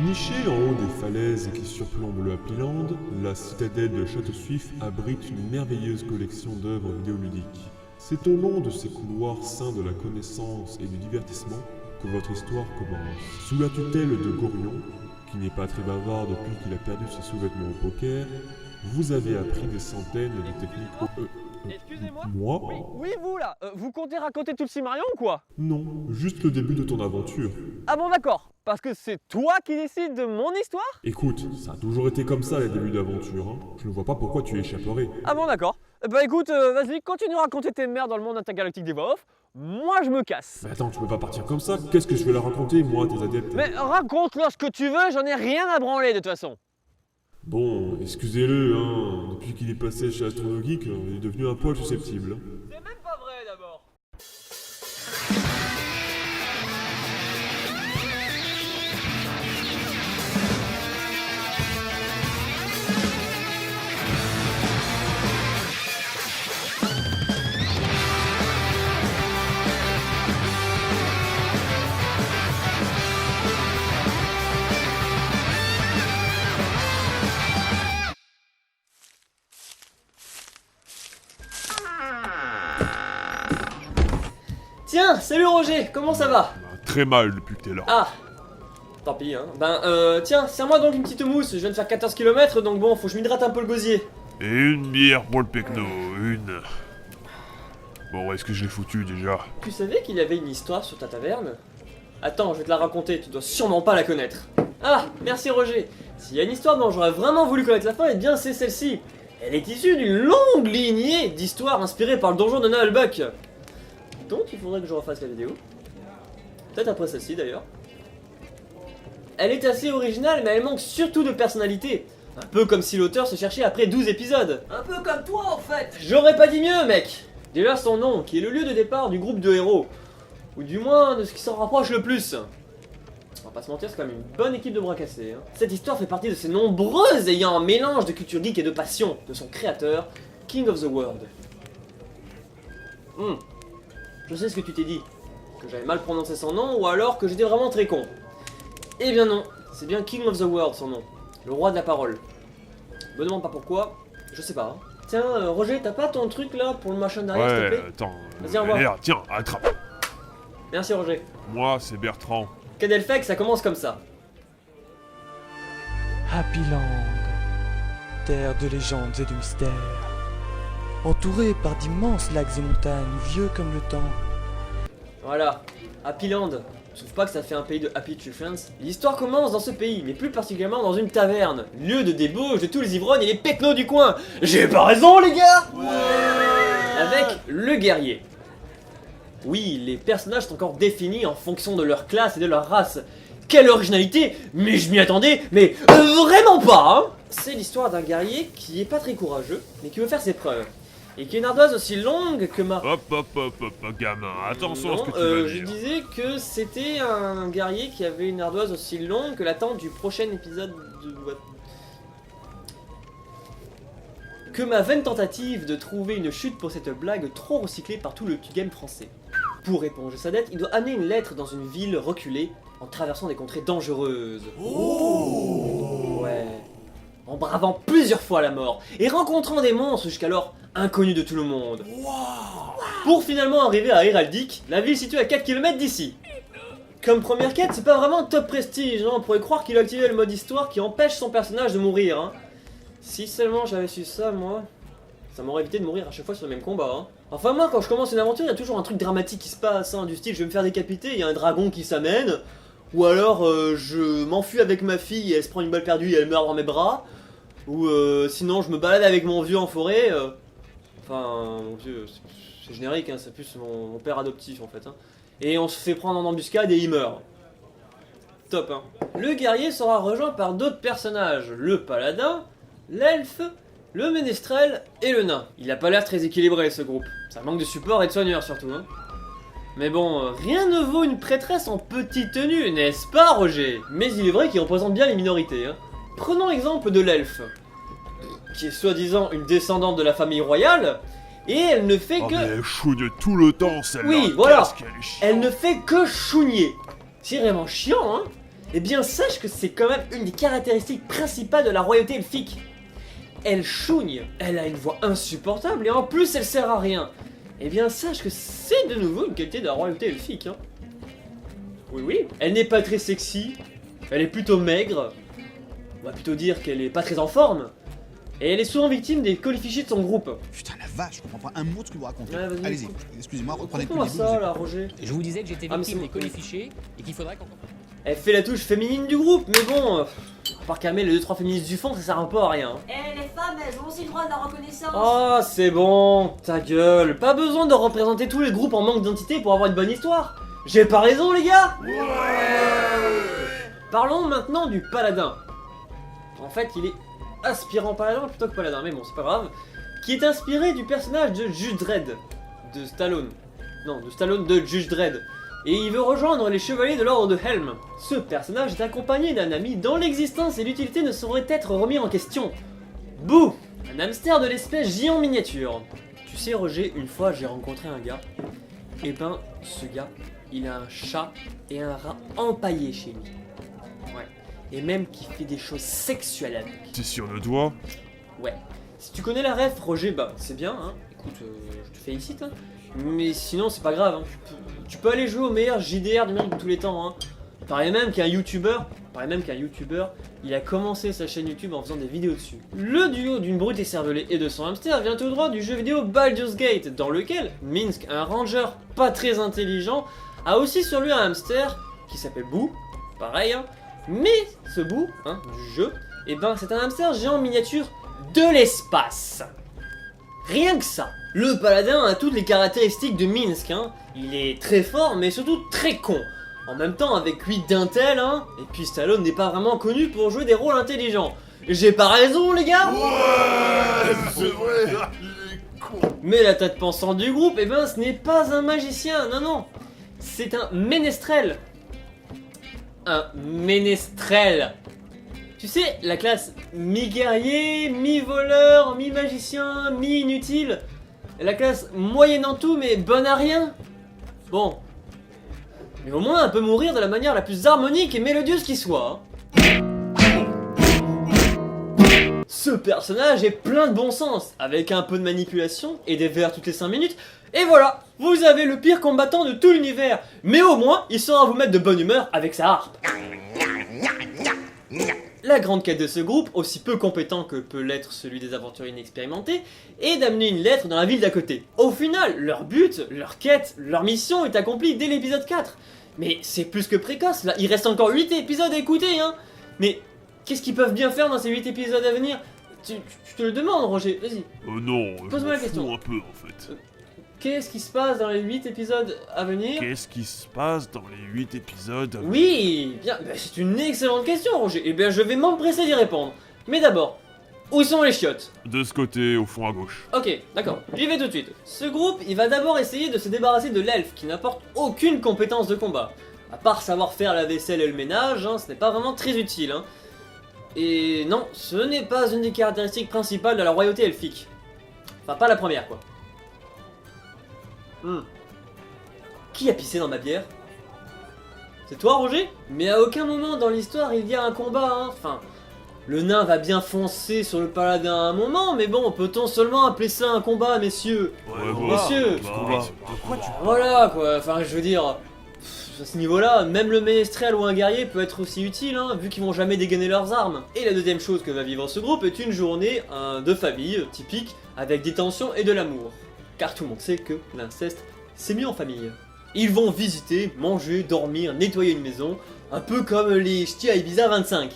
Nichée en haut des falaises qui surplombent le Happy Land, la citadelle de Château-Suif abrite une merveilleuse collection d'œuvres vidéoludiques. C'est au long de ces couloirs saints de la connaissance et du divertissement que votre histoire commence. Sous la tutelle de Gorion, qui n'est pas très bavard depuis qu'il a perdu ses sous-vêtements au poker, vous avez appris des centaines de techniques. Excusez-moi. Moi Oui, vous là, vous comptez raconter tout le Silmarillion ou quoi? Non, juste le début de ton aventure. Ah bon d'accord, parce que c'est toi qui décides de mon histoire? Écoute, ça a toujours été comme ça les débuts d'aventure, hein. Je ne vois pas pourquoi tu échapperais. Ah bon d'accord. Bah écoute, vas-y, continue à raconter tes merdes dans le monde intergalactique des voix off. Moi je me casse. Mais attends, tu peux pas partir comme ça. Qu'est-ce que je vais leur raconter, moi, tes adeptes? Mais raconte-leur ce que tu veux, j'en ai rien à branler de toute façon. Bon, excusez-le, hein. Depuis qu'il est passé chez Astronogeek, il est devenu un poil susceptible. C'est même pas vrai d'abord. Tiens, salut Roger, comment ça va? Très mal depuis que t'es là. Ah, tant pis hein. Tiens, serre-moi donc une petite mousse, je viens de faire 14 km donc bon, faut que je m'hydrate un peu le gosier. Et une bière pour le pecno, une. Bon, où est-ce que je l'ai foutu déjà? Tu savais qu'il y avait une histoire sur ta taverne? Attends, je vais te la raconter, tu dois sûrement pas la connaître. Ah, merci Roger. S'il y a une histoire dont j'aurais vraiment voulu connaître la fin, eh bien c'est celle-ci. Elle est issue d'une longue lignée d'histoires inspirées par le donjon de Nullbuck. Donc il faudrait que je refasse la vidéo. Peut-être après celle-ci d'ailleurs. Elle est assez originale, mais elle manque surtout de personnalité. Un peu comme si l'auteur se cherchait après 12 épisodes. Un peu comme toi en fait. J'aurais pas dit mieux mec. Déjà son nom, qui est le lieu de départ du groupe de héros. Ou du moins de ce qui s'en rapproche le plus. On va pas se mentir, c'est quand même une bonne équipe de bras cassés. Hein. Cette histoire fait partie de ces nombreuses ayant un mélange de culture geek et de passion de son créateur, King of the World. Je sais ce que tu t'es dit, que j'avais mal prononcé son nom ou alors que j'étais vraiment très con. Eh bien non, c'est bien King of the World son nom, le roi de la parole. Me demande pas pourquoi, je sais pas. Hein. Tiens, Roger, t'as pas ton truc là pour le machin derrière s'il te Ouais, plaît? attends. Vas-y, au revoir. Merde, tiens, attrape. Merci Roger. Moi, c'est Bertrand. Cadelfec, ça commence comme ça. Happy Land, terre de légendes et de mystères, entouré par d'immenses lacs et montagnes, vieux comme le temps. Voilà, Happy Land. Je trouve pas que ça fait un pays de Happy Tree Friends. L'histoire commence dans ce pays, mais plus particulièrement dans une taverne, lieu de débauche de tous les ivrognes et les pecnos du coin. J'ai pas raison les gars. Avec le guerrier. Oui, les personnages sont encore définis en fonction de leur classe et de leur race. Quelle originalité! Mais je m'y attendais, mais vraiment pas hein. C'est l'histoire d'un guerrier qui est pas très courageux, mais qui veut faire ses preuves. Et qui a une ardoise aussi longue que ma... Hop, gamin, attention à ce que tu vas je dire. disais que c'était un guerrier qui avait une ardoise aussi longue que l'attente du prochain épisode de... Que ma vaine tentative de trouver une chute pour cette blague trop recyclée par tout le game français. Pour éponger sa dette, il doit amener une lettre dans une ville reculée en traversant des contrées dangereuses. Ouais. En bravant plusieurs fois la mort et rencontrant des monstres jusqu'alors inconnus de tout le monde. Pour finalement arriver à Héraldic, la ville située à 4 km d'ici. Comme première quête, c'est pas vraiment top prestige, hein. On pourrait croire qu'il a activé le mode histoire qui empêche son personnage de mourir. Hein. Si seulement j'avais su ça, moi, ça m'aurait évité de mourir à chaque fois sur le même combat. Hein. Enfin moi, quand je commence une aventure, il y a toujours un truc dramatique qui se passe, hein, du style je vais me faire décapiter, il y a un dragon qui s'amène, ou alors je m'enfuis avec ma fille et elle se prend une balle perdue et elle meurt dans mes bras, ou sinon je me balade avec mon vieux en forêt, enfin mon vieux, c'est générique, hein, c'est plus mon père adoptif en fait, hein. Et on se fait prendre en embuscade et il meurt. Top hein. Le guerrier sera rejoint par d'autres personnages, le paladin, l'elfe, le ménestrel et le nain. Il a pas l'air très équilibré ce groupe, ça manque de support et de soigneurs surtout hein. Mais bon, rien ne vaut une prêtresse en petite tenue, n'est-ce pas Roger? Mais il est vrai qu'il représente bien les minorités hein. Prenons l'exemple de l'elfe, qui est soi-disant une descendante de la famille royale, et elle ne fait Oh, que... mais elle chouine tout le temps, celle-là. Oui, voilà. Qu'est-ce qu'elle est chiante. Elle ne fait que chougner. C'est vraiment chiant, hein. Eh bien sache que c'est quand même une des caractéristiques principales de la royauté elfique. Elle chougne, elle a une voix insupportable et en plus elle sert à rien. Eh bien sache que c'est de nouveau une qualité de la royauté elfique. Hein. Oui, elle n'est pas très sexy, elle est plutôt maigre, on va plutôt dire qu'elle est pas très en forme, et elle est souvent victime des colifichés de son groupe. Putain, la vache, je comprends pas un mot de ce que vous racontez. Ouais, vas-y, Allez-y, écoute. excusez-moi, reprenez depuis Comment le début. ça là, Roger? Je vous disais que j'étais Ah, mais victime c'est des bon. colifichés et qu'il faudrait qu'on... Elle fait la touche féminine du groupe, mais bon, à part calmer les 2-3 féministes du fond, ça sert un peu à rien. Eh, les femmes, elles ont aussi le droit de la reconnaissance. Oh, c'est bon, ta gueule. Pas besoin de représenter tous les groupes en manque d'identité pour avoir une bonne histoire. J'ai pas raison, les gars. Parlons maintenant du paladin. En fait, il est aspirant paladin plutôt que paladin, mais bon, c'est pas grave. Qui est inspiré du personnage de Judge Dredd de Stallone. Non, de Stallone de Judge Dredd. Et il veut rejoindre les chevaliers de l'ordre de Helm. Ce personnage est accompagné d'un ami dont l'existence et l'utilité ne sauraient être remis en question. Boo! Un hamster de l'espèce géant miniature. Tu sais Roger, une fois j'ai rencontré un gars. Et ben, ce gars, il a un chat et un rat empaillés chez lui. Ouais. Et même qui fait des choses sexuelles avec. T'es sur le doigt? Ouais. Si tu connais la ref, Roger, bah c'est bien, hein. Écoute, je te félicite, hein. Mais sinon, c'est pas grave, hein. Tu peux aller jouer au meilleur JDR numérique de tous les temps, hein. Paraît même qu'un YouTuber, il a commencé sa chaîne YouTube en faisant des vidéos dessus. Le duo d'une brute écervelée et de son hamster vient tout droit du jeu vidéo Baldur's Gate, dans lequel Minsk, un ranger pas très intelligent, a aussi sur lui un hamster qui s'appelle Boo, pareil, hein. Mais ce Boo, hein, du jeu, et ben c'est un hamster géant miniature de l'espace. Rien que ça. Le paladin a toutes les caractéristiques de Minsk, hein. Il est très fort, mais surtout très con. En même temps, avec 8 d'intel, hein. Et puis Stallone n'est pas vraiment connu pour jouer des rôles intelligents. J'ai pas raison, les gars? Ouais, c'est vrai, il est con. Mais la tête pensante du groupe, eh ben, ce n'est pas un magicien, non, non. C'est un ménestrel. Un ménestrel. Tu sais, la classe mi-guerrier, mi-voleur, mi-magicien, mi-inutile. La classe moyenne en tout, mais bonne à rien. Bon. Mais au moins, elle peut mourir de la manière la plus harmonique et mélodieuse qui soit. Ce personnage est plein de bon sens, avec un peu de manipulation et des vers toutes les 5 minutes. Et voilà, vous avez le pire combattant de tout l'univers. Mais au moins, il saura vous mettre de bonne humeur avec sa harpe. La grande quête de ce groupe, aussi peu compétent que peut l'être celui des aventuriers inexpérimentés, est d'amener une lettre dans la ville d'à côté. Au final, leur but, leur quête, leur mission est accomplie dès l'épisode 4. Mais c'est plus que précoce, là, il reste encore 8 épisodes à écouter, hein. Mais qu'est-ce qu'ils peuvent bien faire dans ces 8 épisodes à venir? Tu te le demandes, Roger, vas-y. Non, je Pose-moi la m'en question. fous un peu en fait. Qu'est-ce qui se passe dans les 8 épisodes à venir? Qu'est-ce qui se passe dans les 8 épisodes? Oui, bien, bah, c'est une excellente question, Roger. Eh bien, je vais m'empresser d'y répondre. Mais d'abord, où sont les chiottes? De ce côté, au fond à gauche. Ok, d'accord, j'y vais tout de suite. Ce groupe, il va d'abord essayer de se débarrasser de l'elfe qui n'apporte aucune compétence de combat. À part savoir faire la vaisselle et le ménage, hein, ce n'est pas vraiment très utile. Hein. Et non, ce n'est pas une des caractéristiques principales de la royauté elfique. Enfin, pas la première, quoi. Qui a pissé dans ma bière? C'est toi, Roger? Mais à aucun moment dans l'histoire il y a un combat, hein. Enfin, le nain va bien foncer sur le paladin à un moment, mais bon, peut-on seulement appeler ça un combat, messieurs? Messieurs. Voilà, quoi, enfin, je veux dire... À ce niveau-là, même le ménestrel ou un guerrier peut être aussi utile, hein, vu qu'ils vont jamais dégainer leurs armes. Et la deuxième chose que va vivre ce groupe est une journée de famille typique, avec des tensions et de l'amour. Car tout le monde sait que l'inceste, c'est mieux en famille. Ils vont visiter, manger, dormir, nettoyer une maison, un peu comme les ch'tis à Ibiza 25.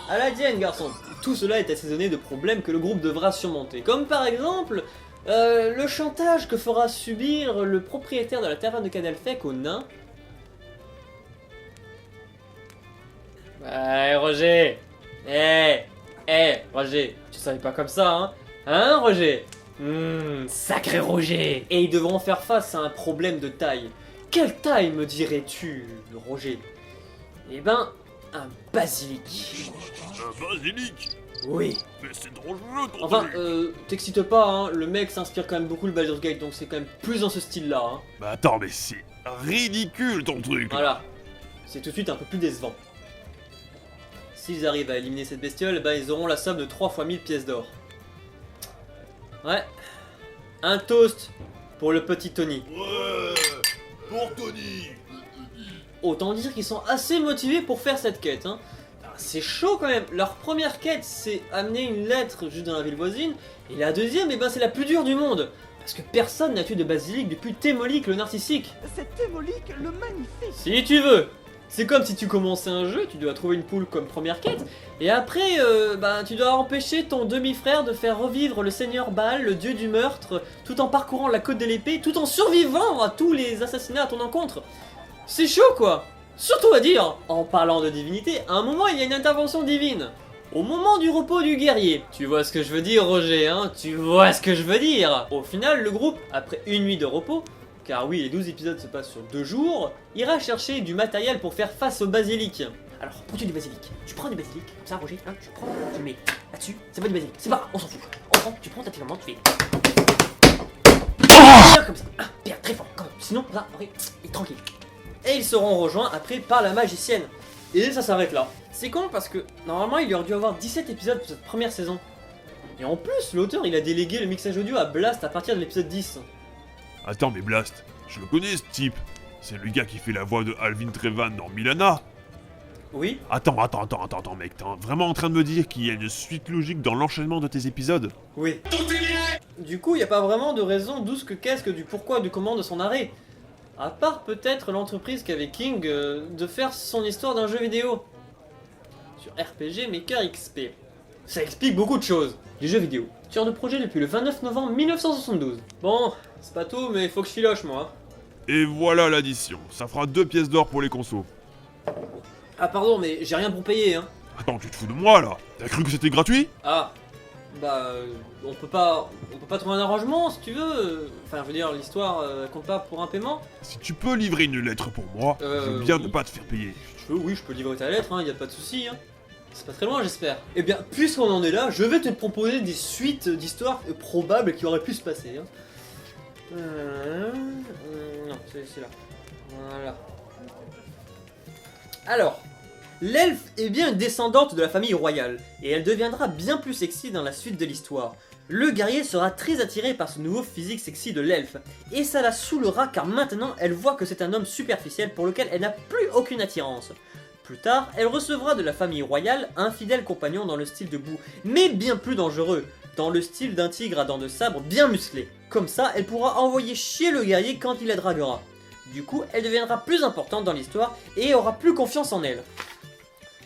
À la dienne, garçon. Tout cela est assaisonné de problèmes que le groupe devra surmonter, comme par exemple... le chantage que fera subir le propriétaire de la taverne de Canalfec au nain. Ouais, Roger. Roger, tu savais pas comme ça, hein? Hein, Roger? Sacré Roger. Et ils devront faire face à un problème de taille. Quelle taille me dirais-tu, Roger? Eh ben, un basilic. Un basilic? Oui. Mais c'est dangereux ton Enfin, truc. t'excite pas, hein, le mec s'inspire quand même beaucoup le Baldur's Gate, donc c'est quand même plus dans ce style-là, hein. Bah attends, mais c'est ridicule ton truc. Voilà. c'est tout de suite un peu plus décevant. S'ils arrivent à éliminer cette bestiole, bah ils auront la somme de 3 fois 1000 pièces d'or. Ouais. Un toast pour le petit Tony. Ouais, pour Tony. Autant dire qu'ils sont assez motivés pour faire cette quête, hein. C'est chaud quand même. Leur première quête, c'est amener une lettre juste dans la ville voisine. Et la deuxième, eh ben, c'est la plus dure du monde. Parce que personne n'a tué de basilic depuis Témolique le narcissique. C'est Témolique le magnifique. Si tu veux. C'est comme si tu commençais un jeu, tu dois trouver une poule comme première quête. Et après, tu dois empêcher ton demi-frère de faire revivre le seigneur Baal, le dieu du meurtre, tout en parcourant la côte de l'épée, tout en survivant à tous les assassinats à ton encontre. C'est chaud quoi. Surtout à dire, en parlant de divinité, à un moment il y a une intervention divine. Au moment du repos du guerrier. Tu vois ce que je veux dire, Roger, hein? Tu vois ce que je veux dire? Au final, le groupe, après une nuit de repos, car oui, les 12 épisodes se passent sur 2 jours, ira chercher du matériel pour faire face au basilic. Alors, prends-tu du basilic? Tu prends du basilic, comme ça, Roger, hein? Tu prends, tu le mets là-dessus, c'est pas du basilic, c'est pas grave, on s'en fout. On prend, tu prends ta petite main, tu fais... Bien comme ça, hein, bien, très fort, quand même. Sinon, là, Roger, il est tranquille. Et ils seront rejoints après par la magicienne. Et ça s'arrête là. C'est con parce que normalement il y aurait dû avoir 17 épisodes pour cette première saison. Et en plus, l'auteur il a délégué le mixage audio à Blast à partir de l'épisode 10. Attends, mais Blast, je le connais ce type. C'est le gars qui fait la voix de Alvin Trevan dans Milana. Oui. Attends, mec, t'es vraiment en train de me dire qu'il y a une suite logique dans l'enchaînement de tes épisodes? Oui. Du coup, il n'y a pas vraiment de raison d'où ce que qu'est-ce que du pourquoi du comment de son arrêt. À part peut-être l'entreprise qu'avait King de faire son histoire d'un jeu vidéo. Sur RPG Maker XP. Ça explique beaucoup de choses. Les jeux vidéo. Sur de projet depuis le 29 novembre 1972. Bon, c'est pas tout, mais faut que je filoche moi. Et voilà l'addition, ça fera 2 pièces d'or pour les consos. Ah pardon, mais j'ai rien pour payer, hein. Attends, tu te fous de moi là? T'as cru que c'était gratuit? Ah, on peut pas trouver un arrangement si tu veux. Enfin, je veux dire, l'histoire compte pas pour un paiement. Si tu peux livrer une lettre pour moi, je veux bien oui. ne pas te faire payer. Oui, je peux livrer ta lettre, hein, y a pas de souci, hein. C'est pas très loin, j'espère. Eh bien, puisqu'on en est là, je vais te proposer des suites d'histoires probables qui auraient pu se passer. Hein. Non, c'est là. Voilà. Alors, l'elfe est bien une descendante de la famille royale, et elle deviendra bien plus sexy dans la suite de l'histoire. Le guerrier sera très attiré par ce nouveau physique sexy de l'elfe, et ça la saoulera car maintenant elle voit que c'est un homme superficiel pour lequel elle n'a plus aucune attirance. Plus tard, elle recevra de la famille royale un fidèle compagnon dans le style de Boo, mais bien plus dangereux, dans le style d'un tigre à dents de sabre bien musclé. Comme ça, elle pourra envoyer chier le guerrier quand il la draguera. Du coup, elle deviendra plus importante dans l'histoire et aura plus confiance en elle.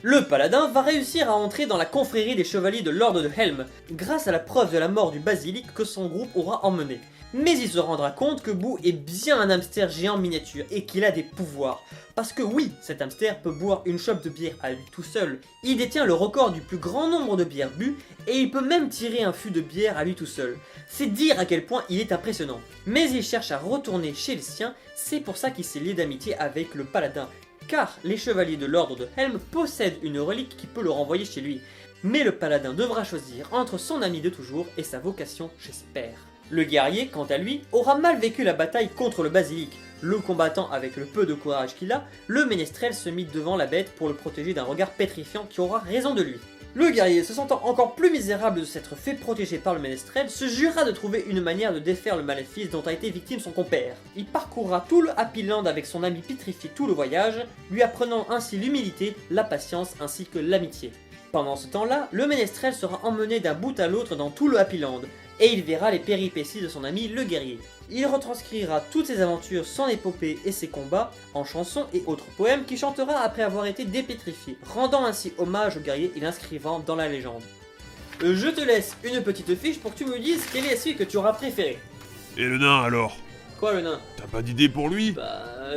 Le paladin va réussir à entrer dans la confrérie des chevaliers de l'ordre de Helm, grâce à la preuve de la mort du basilic que son groupe aura emmené. Mais il se rendra compte que Boo est bien un hamster géant miniature et qu'il a des pouvoirs. Parce que oui, cet hamster peut boire une chope de bière à lui tout seul, il détient le record du plus grand nombre de bières bues, et il peut même tirer un fût de bière à lui tout seul. C'est dire à quel point il est impressionnant. Mais il cherche à retourner chez les siens, c'est pour ça qu'il s'est lié d'amitié avec le paladin. Car les chevaliers de l'ordre de Helm possèdent une relique qui peut le renvoyer chez lui. Mais le paladin devra choisir entre son ami de toujours et sa vocation, j'espère. Le guerrier, quant à lui, aura mal vécu la bataille contre le basilic. Le combattant avec le peu de courage qu'il a, le ménestrel se mit devant la bête pour le protéger d'un regard pétrifiant qui aura raison de lui. Le guerrier, se sentant encore plus misérable de s'être fait protéger par le ménestrel, se jura de trouver une manière de défaire le maléfice dont a été victime son compère. Il parcourra tout le Happy Land avec son ami pétrifié tout le voyage, lui apprenant ainsi l'humilité, la patience ainsi que l'amitié. Pendant ce temps-là, le ménestrel sera emmené d'un bout à l'autre dans tout le Happy Land, et il verra les péripéties de son ami le guerrier. Il retranscrira toutes ses aventures, son épopée et ses combats, en chansons et autres poèmes qu'il chantera après avoir été dépétrifié, rendant ainsi hommage au guerrier et l'inscrivant dans la légende. Je te laisse une petite fiche pour que tu me dises quel est celui que tu auras préféré. Et le nain alors? Quoi le nain? T'as pas d'idée pour lui?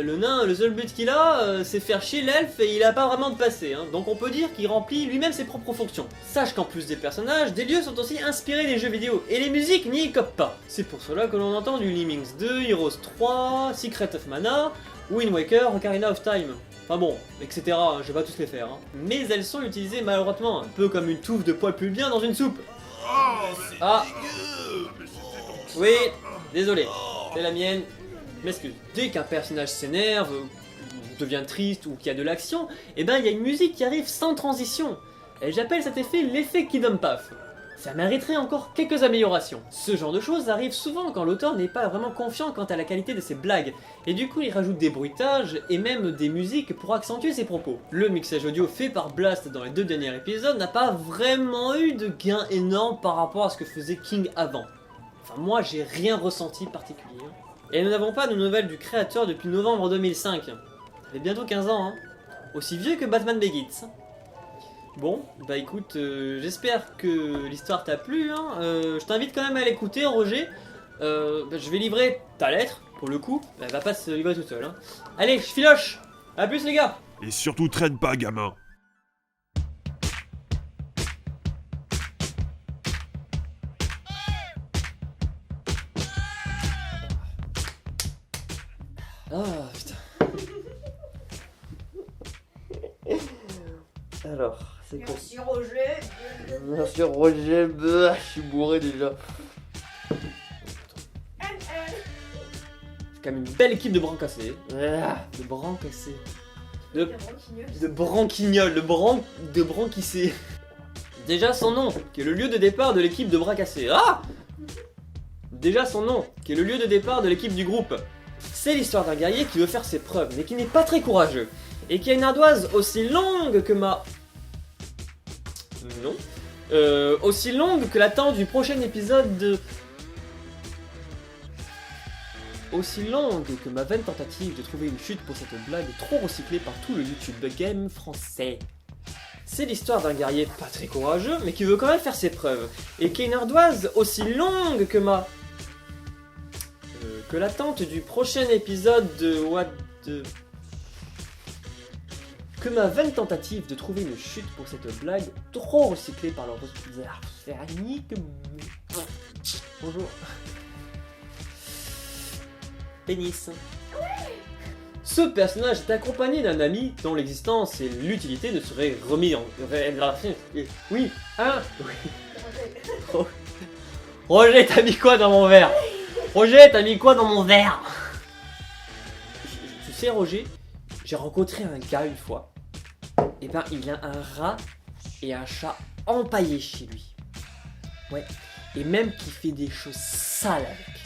Le nain, le seul but qu'il a, c'est faire chier l'elfe et il a pas vraiment de passé, hein. Donc on peut dire qu'il remplit lui-même ses propres fonctions. Sache qu'en plus des personnages, des lieux sont aussi inspirés des jeux vidéo, et les musiques n'y écopent pas. C'est pour cela que l'on entend du Lemmings 2, Heroes 3, Secret of Mana, Wind Waker, Ocarina of Time. Enfin bon, etc. Je vais pas tous les faire, hein. Mais elles sont utilisées maladroitement, un peu comme une touffe de poils pulbiens dans une soupe. Ah. Oui, désolé, c'est la mienne. Je m'excuse. Dès qu'un personnage s'énerve, ou devient triste ou qu'il y a de l'action, et ben il y a une musique qui arrive sans transition. Et j'appelle cet effet l'effet Kingdom Path. Ça mériterait encore quelques améliorations. Ce genre de choses arrive souvent quand l'auteur n'est pas vraiment confiant quant à la qualité de ses blagues, et du coup il rajoute des bruitages et même des musiques pour accentuer ses propos. Le mixage audio fait par Blast dans les 2 derniers épisodes n'a pas vraiment eu de gain énorme par rapport à ce que faisait King avant. Enfin moi j'ai rien ressenti de particulier. Et nous n'avons pas de nouvelles du créateur depuis novembre 2005. Ça fait bientôt 15 ans, hein. Aussi vieux que Batman Begins. Bon, bah écoute, j'espère que l'histoire t'a plu, hein. Je t'invite quand même à l'écouter, Roger. Je vais livrer ta lettre, pour le coup. Elle va pas se livrer toute seule, hein. Allez, je filoche. A plus les gars. Et surtout traîne pas, gamin. Ah, putain. Alors, c'est quoi? Merci Roger. Merci Roger, je suis bourré déjà. C'est quand même une belle équipe de bras cassés. De bras cassés. De branquignoles, de branquissés. Déjà son nom, qui est le lieu de départ de l'équipe de bras cassés. Ah! Déjà son nom, qui est le lieu de départ de l'équipe du groupe. C'est l'histoire d'un guerrier qui veut faire ses preuves, mais qui n'est pas très courageux. Et qui a une ardoise aussi longue que ma... Non. Aussi longue que l'attente du prochain épisode de... Aussi longue que ma vaine tentative de trouver une chute pour cette blague trop recyclée par tout le YouTube game français. C'est l'histoire d'un guerrier pas très courageux, mais qui veut quand même faire ses preuves. Et qui a une ardoise aussi longue que ma... que l'attente du prochain épisode de What the... Que ma vaine tentative de trouver une chute pour cette blague trop recyclée par leur... Bonjour. Pénis. Ce personnage est accompagné d'un ami dont l'existence et l'utilité ne seraient remis en... Oui, hein? Oui. Roger, t'as mis quoi dans mon verre? Roger, t'as mis quoi dans mon verre? Tu sais, Roger, j'ai rencontré un gars une fois. Et ben, il a un rat et un chat empaillés chez lui. Ouais. Et même qui fait des choses sales avec.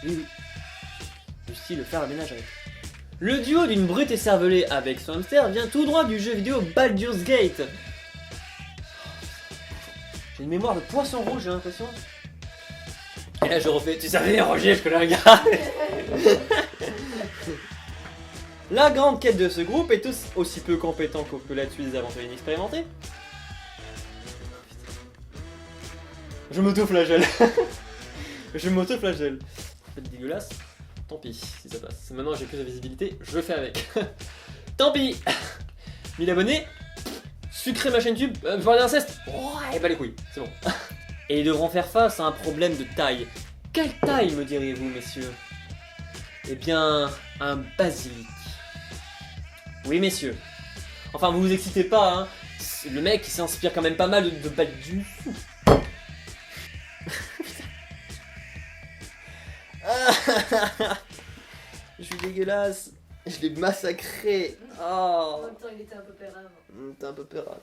Oui, oui. Du style de faire le ménage avec. Le duo d'une brute écervelée avec son hamster vient tout droit du jeu vidéo Baldur's Gate. J'ai une mémoire de poisson rouge, j'ai l'impression. Et là je refais, tu savais Roger, je connais un gars. La grande quête de ce groupe est aussi peu compétent que là-dessus des aventuriers inexpérimentés. Je m'auto-flagelle. Je m'auto-flagelle. C'est dégueulasse. Tant pis si ça passe. Maintenant j'ai plus de visibilité, je le fais avec. Tant pis. 1000 abonnés. Sucré ma chaîne YouTube. Voir d'inceste. Oh, et bah les couilles, c'est bon. Et ils devront faire face à un problème de taille. Quelle taille me direz-vous, messieurs? Eh bien, un basilic. Oui, messieurs. Enfin, vous vous excitez pas, hein. Le mec, il s'inspire quand même pas mal de Baldur's. Je suis dégueulasse. Je l'ai massacré. Oh. En même temps, il était un peu pérave. T'es un peu pérave.